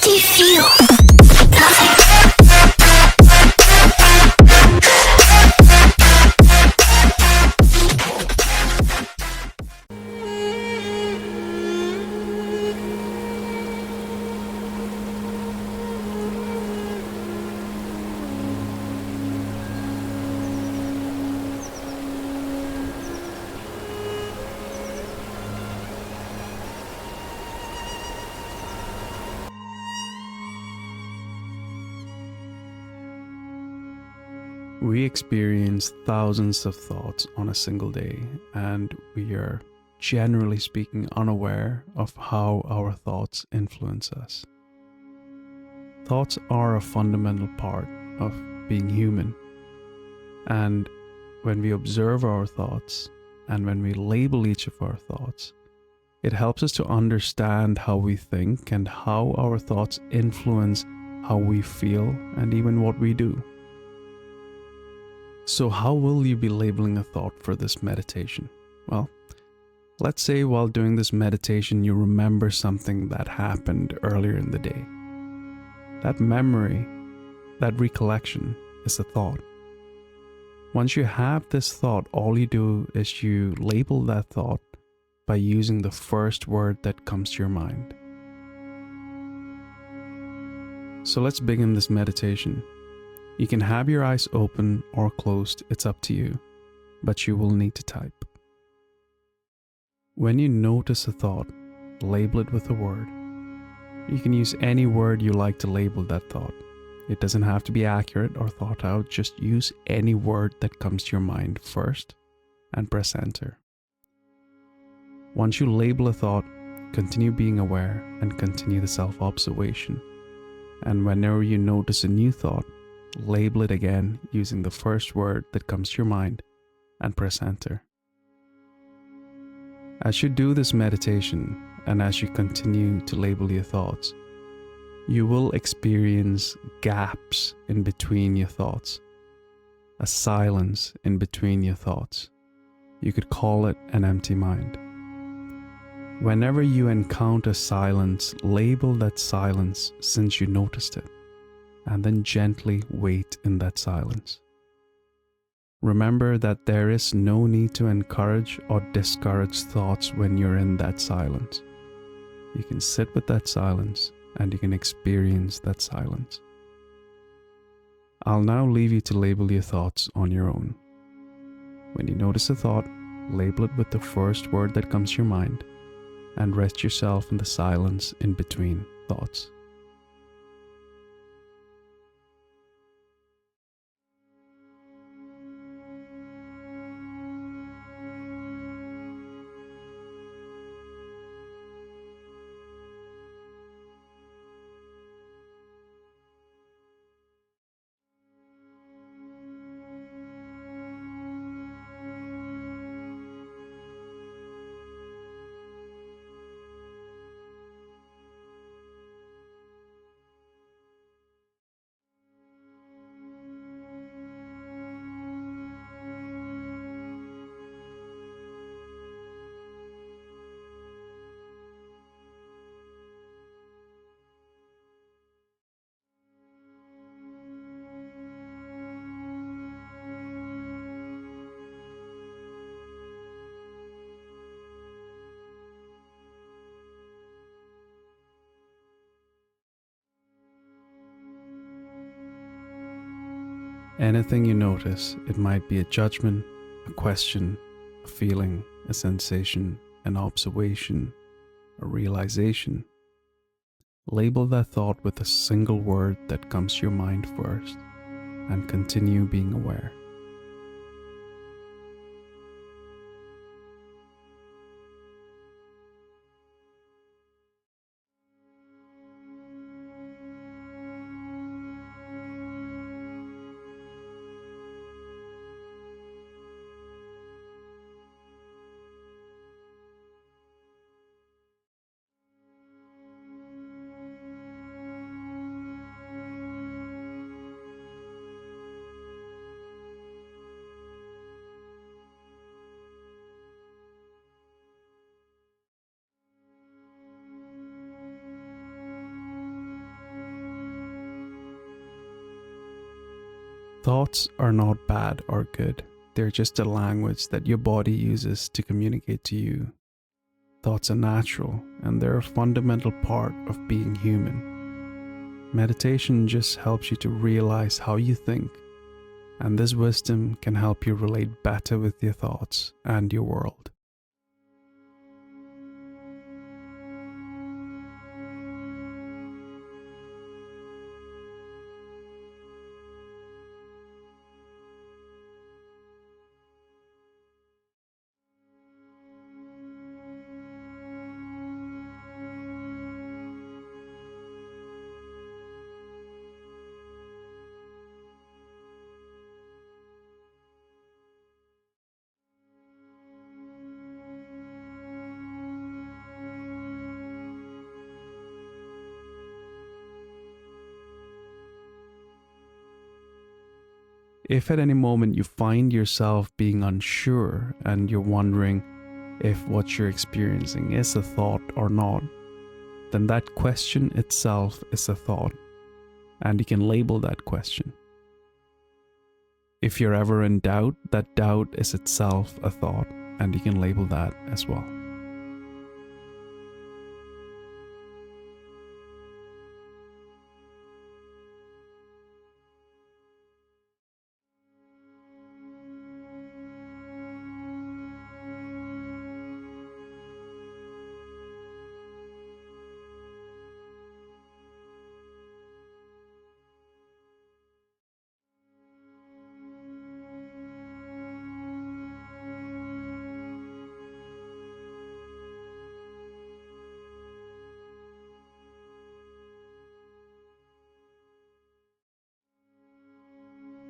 do you feel? Nothing. We experience thousands of thoughts on a single day, and we are, generally speaking, unaware of how our thoughts influence us. Thoughts are a fundamental part of being human, and when we observe our thoughts and when we label each of our thoughts, it helps us to understand how we think and how our thoughts influence how we feel and even what we do. So how will you be labeling a thought for this meditation? Well, let's say while doing this meditation you remember something that happened earlier in the day. That memory, that recollection is a thought. Once you have this thought, all you do is you label that thought by using the first word that comes to your mind. So let's begin this meditation. You can have your eyes open or closed, it's up to you, but you will need to type. When you notice a thought, label it with a word. You can use any word you like to label that thought. It doesn't have to be accurate or thought out, just use any word that comes to your mind first and press enter. Once you label a thought, continue being aware and continue the self-observation. And whenever you notice a new thought, label it again using the first word that comes to your mind and press enter. As you do this meditation and as you continue to label your thoughts, you will experience gaps in between your thoughts, a silence in between your thoughts. You could call it an empty mind. Whenever you encounter silence, label that silence since you noticed it, and then gently wait in that silence. Remember that there is no need to encourage or discourage thoughts when you're in that silence. You can sit with that silence and you can experience that silence. I'll now leave you to label your thoughts on your own. When you notice a thought, label it with the first word that comes to your mind and rest yourself in the silence in between thoughts. Anything you notice, it might be a judgment, a question, a feeling, a sensation, an observation, a realization. Label that thought with a single word that comes to your mind first, and continue being aware. Thoughts are not bad or good. They're just a language that your body uses to communicate to you. Thoughts are natural and they're a fundamental part of being human. Meditation just helps you to realize how you think, and this wisdom can help you relate better with your thoughts and your world. If at any moment you find yourself being unsure and you're wondering if what you're experiencing is a thought or not, then that question itself is a thought, and you can label that question. If you're ever in doubt, that doubt is itself a thought, and you can label that as well.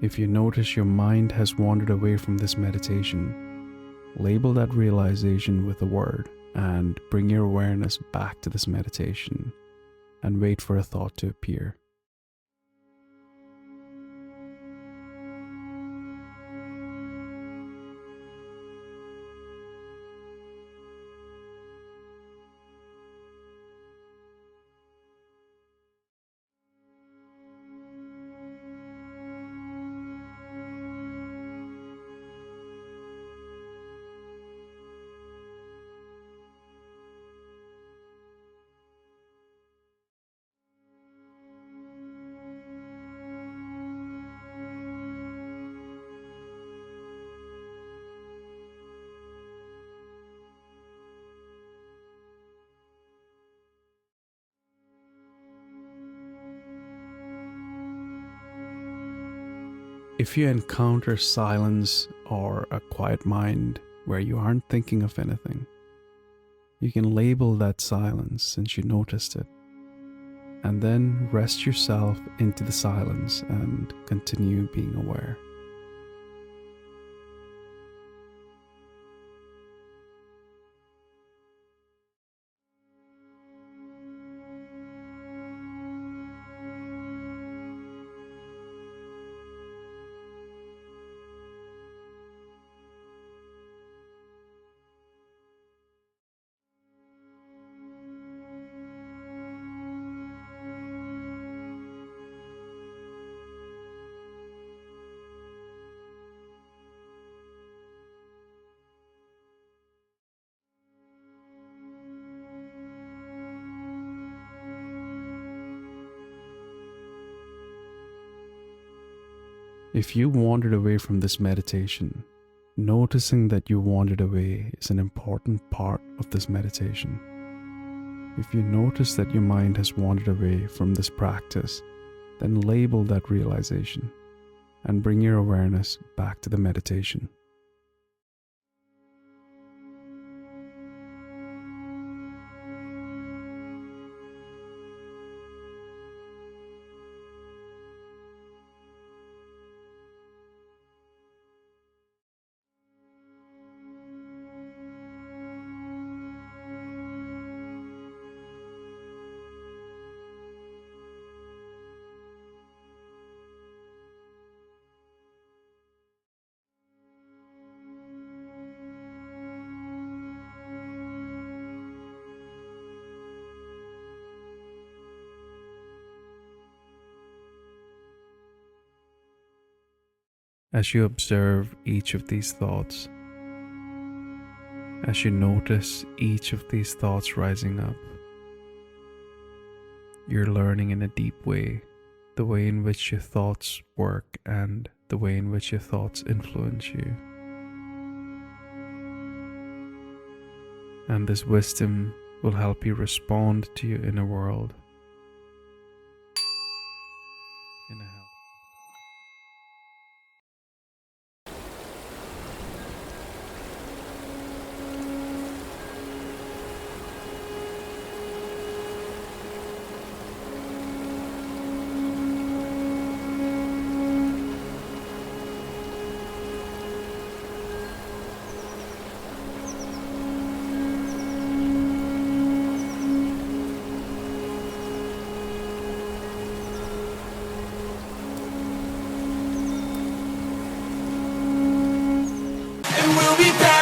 If you notice your mind has wandered away from this meditation, label that realization with a word and bring your awareness back to this meditation and wait for a thought to appear. If you encounter silence or a quiet mind where you aren't thinking of anything, you can label that silence since you noticed it, and then rest yourself into the silence and continue being aware. If you wandered away from this meditation, noticing that you wandered away is an important part of this meditation. If you notice that your mind has wandered away from this practice, then label that realization and bring your awareness back to the meditation. As you observe each of these thoughts, as you notice each of these thoughts rising up, you're learning in a deep way the way in which your thoughts work and the way in which your thoughts influence you. And this wisdom will help you respond to your inner world in a healthy. And we'll be back.